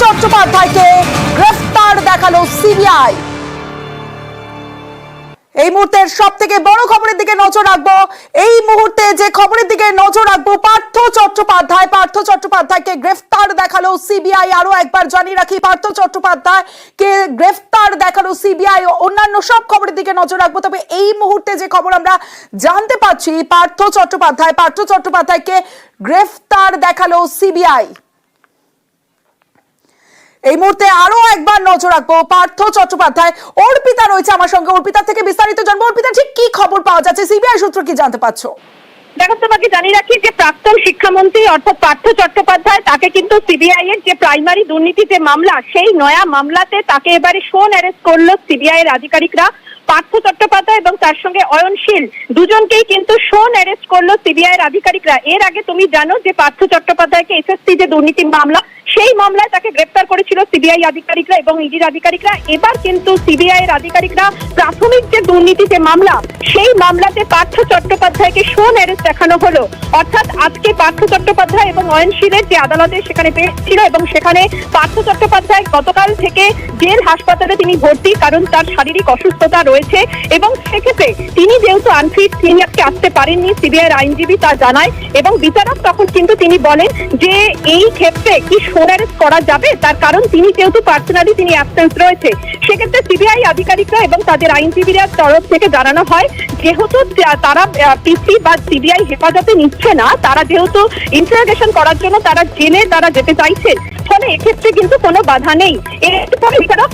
চট্টোপাধ্যায়কে গ্রেফতার দেখালো সিবিআই। এই মুহূর্তের সব থেকে বড় খবরের দিকে নজর রাখবো। এই মুহূর্তে যে খবরের দিকে নজর রাখবো, পার্থ চট্টোপাধ্যায়কে গ্রেফতার দেখালো সিবিআই। আরো একবার জানিয়ে রাখি, পার্থ চট্টোপাধ্যায়কে গ্রেফতার দেখালো সিবিআই। অন্যান্য সব খবরের দিকে নজর রাখবো, তবে এই মুহূর্তে যে খবর আমরা জানতে পাচ্ছি, পার্থ চট্টোপাধ্যায়কে গ্রেফতার দেখালো সিবিআই। এই মুহূর্তে আরো একবার নজর রাখবো পার্থ চট্টোপাধ্যায়। অর্পিতা রয়েছে আমার সঙ্গে, অর্পিতা থেকে বিস্তারিত জানবো। অর্পিতা, ঠিক কি খবর পাওয়া যাচ্ছে, সিবিআই সূত্র কি জানতে পারছো? দেখো, তোমাকে জানিয়ে রাখি যে প্রাক্তন শিক্ষামন্ত্রী অর্থাৎ পার্থ চট্টোপাধ্যায়, তাকে কিন্তু সিবিআই এর যে প্রাইমারি দুর্নীতি যে মামলা, সেই নয়া মামলাতে তাকে এবারে শোন অ্যারেস্ট করলো সিবিআই এর আধিকারিকরা। পার্থ চট্টোপাধ্যায় এবং তার সঙ্গে অয়নশীল দুজনকেই কিন্তু শোন অ্যারেস্ট করলো সিবিআই এর আধিকারিকরা। এর আগে তুমি জানো যে পার্থ চট্টোপাধ্যায়কে এসএসসি যে দুর্নীতি মামলা, সেই মামলায় তাকে গ্রেফতার করেছিল সিবিআই আধিকারিকরা এবং ইডির আধিকারিকরা। এবার কিন্তু সিবিআই এর আধিকারিকরা প্রাথমিক যে দুর্নীতি যে মামলা, সেই মামলাতে পার্থ চট্টোপাধ্যায়কে শোন অ্যারেস্ট দেখানো হলো। অর্থাৎ আজকে পার্থ চট্টোপাধ্যায় এবং অয়নশীলের যে আদালতে সেখানে পেশ ছিল এবং সেখানে পার্থ চট্টোপাধ্যায় গতকাল থেকে জেল হাসপাতালে তিনি ভর্তি, কারণ তার শারীরিক অসুস্থতা রয়েছে এবং সেক্ষেত্রে তিনি যেহেতু আনফিট, তিনি আজকে আসতে পারেননি। সিবিআই এর আইনজীবী তা জানায় এবং বিচারক তখন কিন্তু তিনি বলেন যে এই ক্ষেত্রে কি শোন অ্যারেস্ট করা যাবে, তার কারণ তিনি যেহেতু পার্সোনালি তিনি অ্যাবসেন্স রয়েছে। সেক্ষেত্রে সিবিআই আধিকারিকরা এবং তাদের আইনজীবীরা তরফ থেকে জানানো হয়, যেহেতু তারা পিসি বা সিবিআই হেফাজতে নিচ্ছে না, তারা যেহেতু ইন্টারোগেশন করার জন্য তারা জেলে তারা যেতে চাইছেন, ফলে এক্ষেত্রে কিন্তু কোনো বাধা নেই। এরপরে বিচারক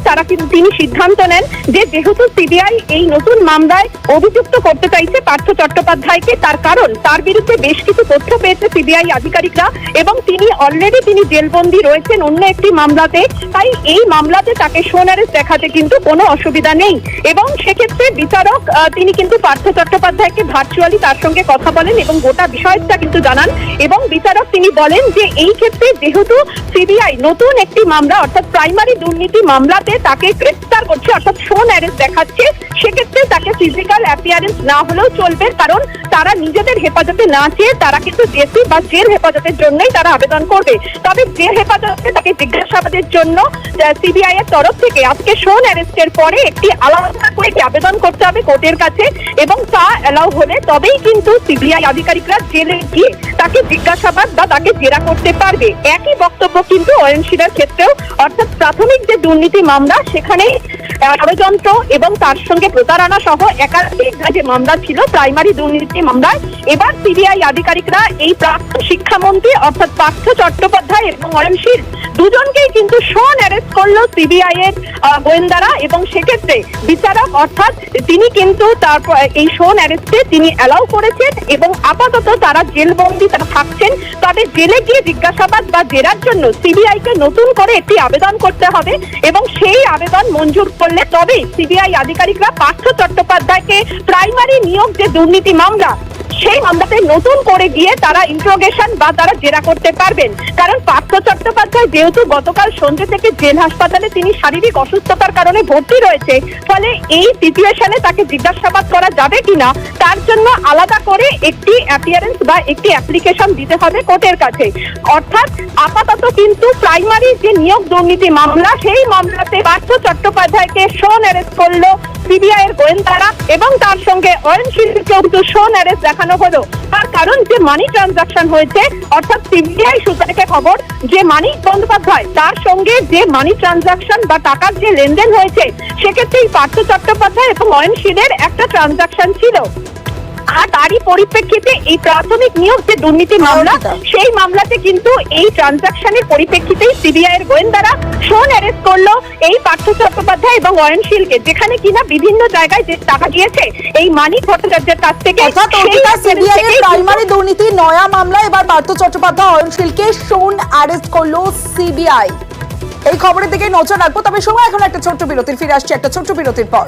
তিনি সিদ্ধান্ত নেন যে যেহেতু সিবিআই এই নতুন মামলায় অভিযুক্ত করতে চাইছে পার্থ চট্টোপাধ্যায়কে, তার কারণ তার বিরুদ্ধে বেশ কিছু তথ্য পেয়েছে সিবিআই আধিকারিকরা এবং তিনি অলরেডি জেলবন্দি রয়েছেন অন্য একটি মামলাতে, তাই এই মামলাতে তাকে শোন অ্যারেস্ট দেখাতে কিন্তু কোনো অসুবিধা নেই। এবং সেক্ষেত্রে বিচারক তিনি কিন্তু পার্থ চট্টোপাধ্যায়কে ভার্চুয়ালি তার সঙ্গে কথা বলেন এবং গোটা বিষয়টা কিন্তু জানান এবং বিচারক তিনি বলেন যে এই ক্ষেত্রে যেহেতু সিবিআই নতুন একটি মামলা অর্থাৎ প্রাইমারি দুর্নীতি মামলাতে তাকে গ্রেফতার করছে অর্থাৎ শোন অ্যারেস্ট দেখাচ্ছে, সেক্ষেত্রে তাকে ফিজিক্যাল অ্যাপিয়ারেন্স না হলেও চলবে, কারণ তারা নিজেদের হেফাজতে না চেয়ে তারা কিন্তু জেসি বা জেল হেফাজতের জন্যই তারা আবেদন করবে। তবে জেল হেফাজতে তাকে জিজ্ঞাসাবাদের জন্য সিবিআই এর তরফ থেকে আজকে শোন অ্যারেস্টের পরে একটি আলাদা করে আবেদন করতে হবে কোর্টের কাছে এবং তা অ্যালাউ হলে তবেই কিন্তু সিবিআই আধিকারিকরা জেলে গিয়ে তাকে জিজ্ঞাসাবাদ বা তাকে জেরা করতে পারবে। একই বক্তব্য কিন্তু অয়নশীলের ক্ষেত্রেও, অর্থাৎ প্রাথমিক যে দুর্নীতি মামলা সেখানে ষড়যন্ত্র এবং তার সঙ্গে প্রতারণা সহ একাধিক যে মামলা ছিল প্রাইমারি দুর্নীতি মামলায়, এবার সিবিআই আধিকারিকরা এই প্রাক্তন শিক্ষামন্ত্রী অর্থাৎ পার্থ চট্টোপাধ্যায় এবং অয়নশীল দুজনকেই কিন্তু শোন অ্যারেস্ট করলো সিবিআই এর গোয়েন্দারা এবং সেক্ষেত্রে বিচারক অর্থাৎ তিনি কিন্তু তারপর এই শোন অ্যারেস্টে তিনি অ্যালাউ করেছেন এবং আপাতত তারা জেলবন্দি তারা থাকছেন। তবে জেলে গিয়ে জিজ্ঞাসাবাদ বা জেরার জন্য সিবিআই কে নতুন করে একটি আবেদন করতে হবে এবং সেই আবেদন মঞ্জুর করলে তবেই সিবিআই আধিকারিকরা পার্থ চট্টোপাধ্যায়কে প্রাইমারি নিয়োগ যে দুর্নীতি মামলা, সেই মামলাতে নতুন করে গিয়ে তারা ইন্টারোগেশন বা তারা জেরা করতে পারবেন। কারণ পার্থ চট্টোপাধ্যায় যেহেতু গতকাল সন্ধ্যে থেকে জেল হাসপাতালে তিনি শারীরিক অসুস্থতার কারণে ভর্তি রয়েছে, ফলে এই সিচুয়েশনে তাকে জিজ্ঞাসাবাদ করা যাবে কিনা তার জন্য আলাদা করে একটি অ্যাপিয়ারেন্স বা একটি অ্যাপ্লিকেশন দিতে হবে কোর্টের কাছে। অর্থাৎ আপাতত কিন্তু প্রাইমারি যে নিয়োগ দুর্নীতি মামলা, সেই মামলাতে পার্থ চট্টোপাধ্যায়কে শোন অ্যারেস্ট করলো সিবিআই এর গোয়েন্দারা এবং তার সঙ্গে অয়নশীলকেও কিন্তু শোন অ্যারেস্ট দেখানো হলো। তার কারণ যে মানি ট্রানজাকশন হয়েছে, অর্থাৎ সিবিআই সূত্র থেকে খবর যে মানিক বন্দ্যোপাধ্যায় তার সঙ্গে যে মানি ট্রানজাকশন বা টাকার যে লেনদেন হয়েছে, সেক্ষেত্রে পার্থ চট্টোপাধ্যায় এবং অয়নশীলের একটা ট্রানজাকশন ছিল। আর তারই পরিপ্রেক্ষিতে এই প্রাথমিক নিয়োগ যে দুর্নীতি মামলা, সেই মামলাতে কিন্তু এই ট্রানজাকশনের পরিপ্রেক্ষিতেই সিবিআই এর গোয়েন্দারা শোন অ্যারেস্ট করলো এই পার্থ চট্টোপাধ্যায় এবং অয়নশীলকে, যেখানে কিনা বিভিন্ন জায়গায় যে টাকা গিয়েছে এই মানিক ভট্টাচার্যের কাছ থেকে। সিবিআই এর প্রাইমারি দুর্নীতি নয়া মামলা, এবার পার্থ চট্টোপাধ্যায় অয়নশীলকে শোন অ্যারেস্ট করলো সিবিআই। এই খবরের দিকে নজর রাখবো, তবে সময় এখন একটা ছোট্ট বিরতির, ফিরে আসছে একটা ছোট্ট বিরতির পর।